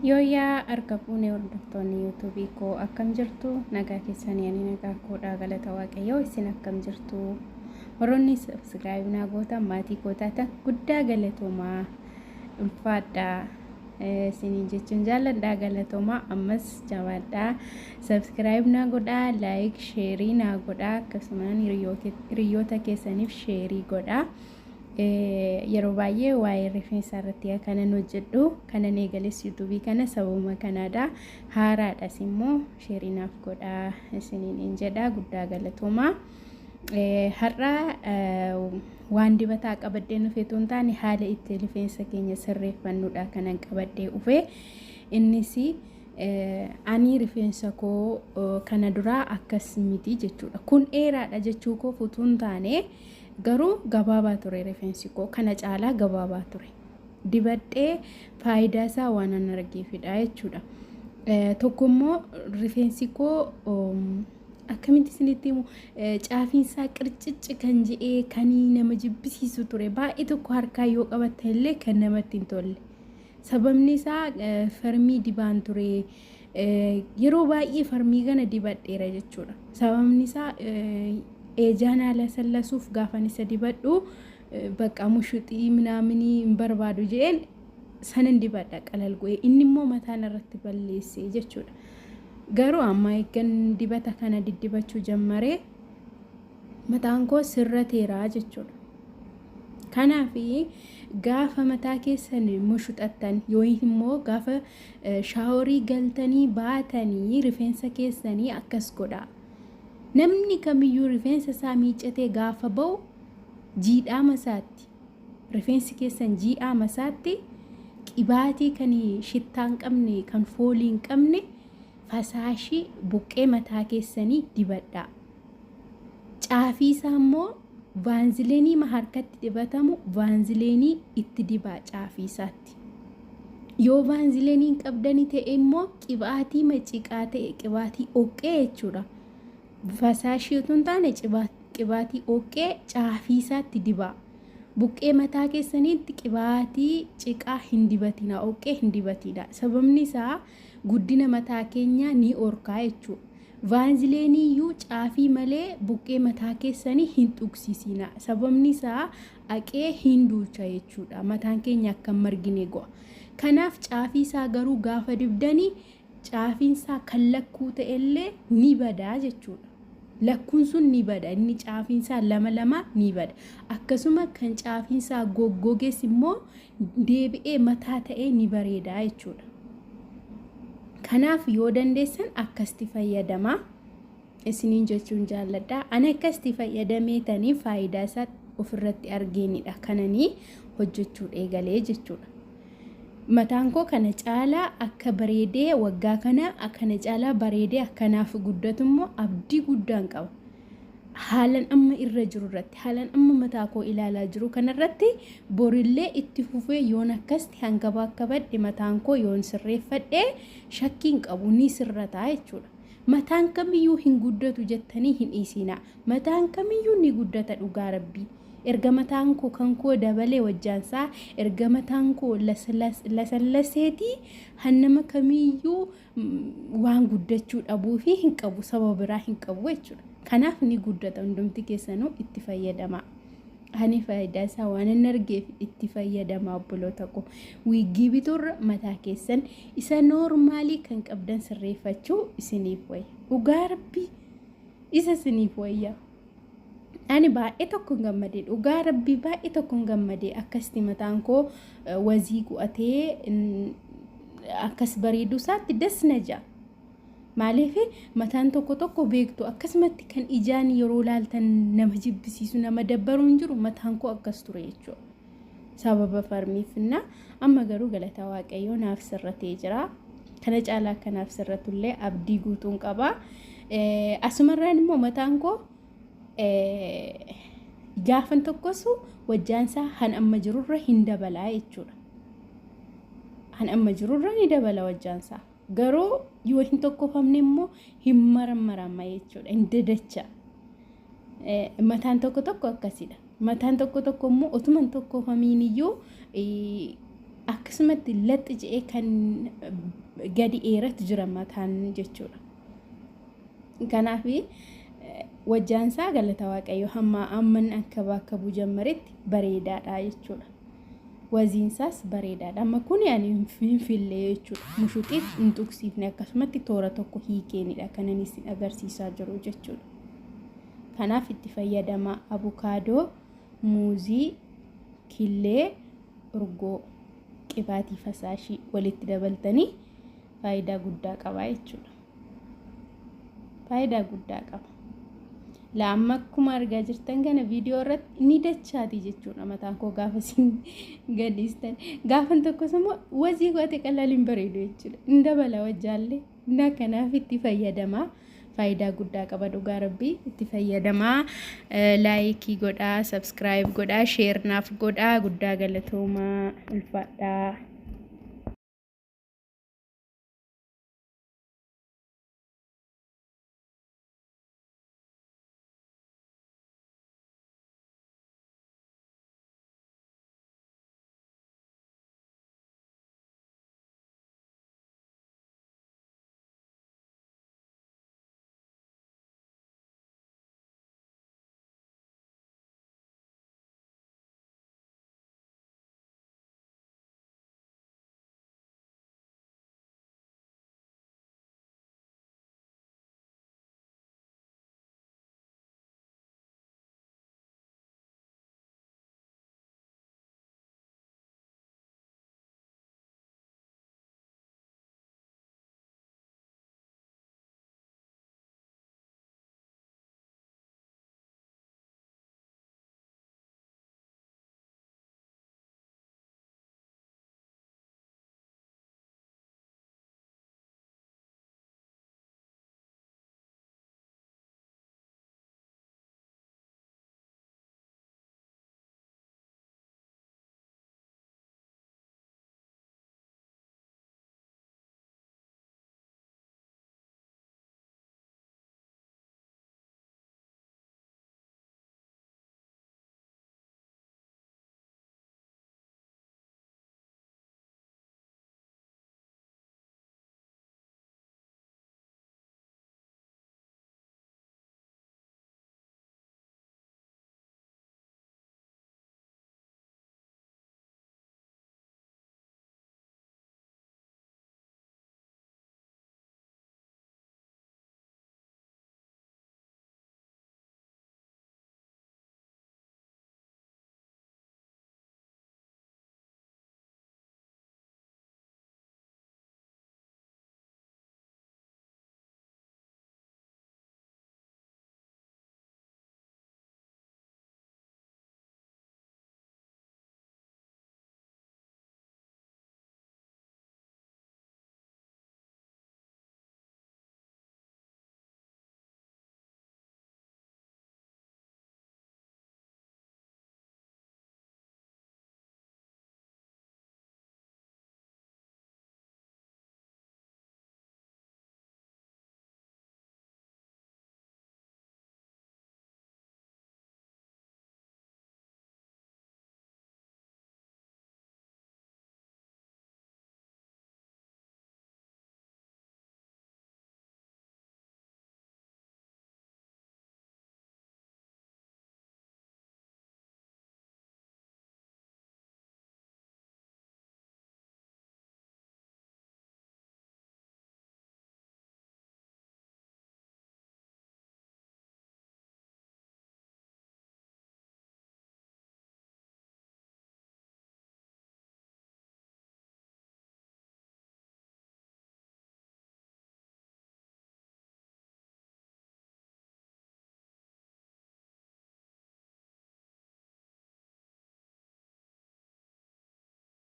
Yooyaa arga fuunee hordoftoonni yuutuubii koo akkam jirtu nagaa keessanii ani nagaa koodhaa galata waaqayyoo isin akkam jirtu warroonni sabskiraayib naa gootan maatii koo taatan guddaa galatoomaa ulfaadhaa isiniin jechuun jaalladhaa galatoomaa ammas jabaadhaa sabskiraayib naa godhaa laayik sheerii naa godhaa akkasumaan hiriyoota keessaniif sheerii godhaa. Yeroo baay'ee waa'ee rifeensa irratti kanan hojjedhu kanan eegales yuutuubii kana sababuma kanaadha haaraadhas immoo sheerinaaf godhaa isiniin jedha guddaa galatoomaa. Har'a waan dibataa qabadhee dhufee toon taane haala itti rifeensa keenya sirreeffannudha kanan qabadhee dhufee innis ani rifeensa koo kana duraa akkas miti jechuudha kun dheeraadha jechuu koo futuun taane garuu gabaabaa ture rifeensi koo kana caalaa gabaabaa ture dibadhee faayidaa isaa waan an argeefidha jechuudha. Tokkommoo rifeensi koo akkamitti isinitti himu caafiinsaa qircicci kan jedhee kan nama jibbisiisu ture baay'ee tokko harkaa yoo qabatte illee kan namatti hin tolle sababni isaa farmii dibaan ture yeroo baay'ee farmii kana dibadheera jechuudha sababni isaa ejaan haala sallasuuf gaafan isa dibadhu bakka mushuxii minaamini hin barbaadu jeen sanan dibadha qalal go'e inni immoo mataan irratti balleesse jechuudha. Garuu amma eeggan dibata kana diddibachuu jammaree mataan koo sirrateera jechuudha. Kanaaf gaafa mataa keessan mushuxattan yoo immoo gaafa shaaworii galtanii baatanii rifeensa keessanii akkas godhaa. Namni kamiyyuu rifeensa isaa miiccatee gaafa ba'u jiidhaa masaatti rifeensi keessan jiidhaa masaatti qibaatii kan shittaa hin qabne kan foolii hin qabne fasaashii buqqee mataa keessanii dibadhaa. Caafii isaa immoo vaanzileenii harkatti dibatamu vaanzileenii itti dibaa caafii isaatti. Yoo vaanzileenii hin qabdani ta'e immoo qibaatii maciqaa ta'e qibaatii oqqee jechuudha. Fasaashii utuu hin taane qibaatii oqqee caafii isaatti dibaa. Buqqee mataa keessaniitti qibaatii ciqaa hin dibatina oqqee hin dibatina sababni isaa guddina mataa keenyaa ni orkaa jechuudha. Vaanzileenii iyyuu caafii malee buqqee mataa keessanii hin tuqsisina sababni isaa aqee hin duucha jechuudha mataan keenya akka margine go'a. Kanaaf caafii isaa garuu gaafa dibdanii caafiin isaa kan lakkuu ta'ellee ni badaa jechuudha. Lakkuun sun ni bada inni caafiin isaa lama ni bada akkasuma kan caafiin isaa goggogees immoo deebi'ee mataa ta'ee ni bareeda jechuudha. Kanaaf yoo dandeessan akkasti fayyadamaa isiniin jechuun jaalladha. Ani akkasti fayyadameetanii faayidaa isaa ofirratti argeenidha kananii hojjechuu eegalee jechuudha. Mataan koo kana caalaa akka bareedee waggaa kana akkana caalaa bareedee akkanaaf guddatu immoo abdii guddaan qaba. Haalan amma irra jiru irratti haalan amma mataa koo ilaalaa jiru kanarratti borillee itti fufee yoon akkasti hanga bakka badde mataan koo yoon sirreeffadhee shakkiin qabu ni sirrataa jechuudha. Mataan kamiyyuu hin guddatu jettanii hin dhiisina. Mataan kamiyyuu ni guddata dhugaa rabbii. Erga mataan koo kan koo dabalee wajjaansaa erga mataan koo lasallaseetii hannama kamiyyuu waan guddachuu dhabuu fi hin qabu sababa biraa hin qabu jechuudha. Kanaaf ni guddata hundumti keessanuu itti fayyadamaa. Ani faayidaa isaa waan hin argeef itti fayyadamaa obboloota koo. Wiigii biturra mataa keessan isa noormaalii kan qabdan sirreeffachuu isiniif wayya. Dhugaa rabbii isa isiniif wayya. Ani baay'ee tokko hin gammadee dhugaa rabbii baay'ee tokko hin gammadee akkasti mataan koo wazii gu'atee akkas bareedu isaatti das na ja'a. Maaliif mataan tokko beektu akkasumatti kan ijaan yeroo laaltan nama jibbisiisu nama dabbaru hin jiru mataan koo akkas ture jechuudha. Sababa farmiifna amma garuu galata waaqayyoo naaf sirratee jira. Kana caalaa kanaaf sirratullee abdii guutuun qaba. Asumarraan immoo mataan koo gaafan tokkosu wajjaansaa han amma jirurra hin dabalaa jechuudha. Han amma jirurra ni dabala wajjaansaa. Garuu yoo hin tokkofamne immoo hin marammarama jechuudha. Hin dadacha. Mataan tokko akkasidha. Mataan tokko immoo otuman tokkofamiin iyyuu akkasumatti laxxi je'ee kan gadi dheeratu jira mataan jechuudha. Kanaaf wajjaansaa galata waaqayyo hamma amman akka bakka buujammaretti bareedaadha jechuudha. Waziinsaas bareedaadha. Amma kun yaani finfiillee jechuudha. Mushuxiif hin tuqsiifne akkasumatti toora tokko hiikeenidha kan inni isin agarsiisaa jiru jechuudha. Kanaaf itti fayyadama abukaadoo, muuzii, killee, urgoo, qibaatii fasaashii walitti dabaltanii faayidaa guddaa qaba jechuudha. Faayidaa guddaa qaba. Lamma akkuma argaa jirtan kana viidiyoo irratti ni dachaati jechuudha. Mataan koo gaafa sin gadhiistan gaafan tokkos immoo wazii goote qalaliin bareedu jechuudha. Indabala wajjaallee na kanaaf itti fayyadamaa. Faayidaa guddaa qaba dhugaa rabbii itti fayyadamaa. Laayikii godhaa, subscribe godhaa, share naaf godhaa. Guddaa galatoomaa ulfaadhaa.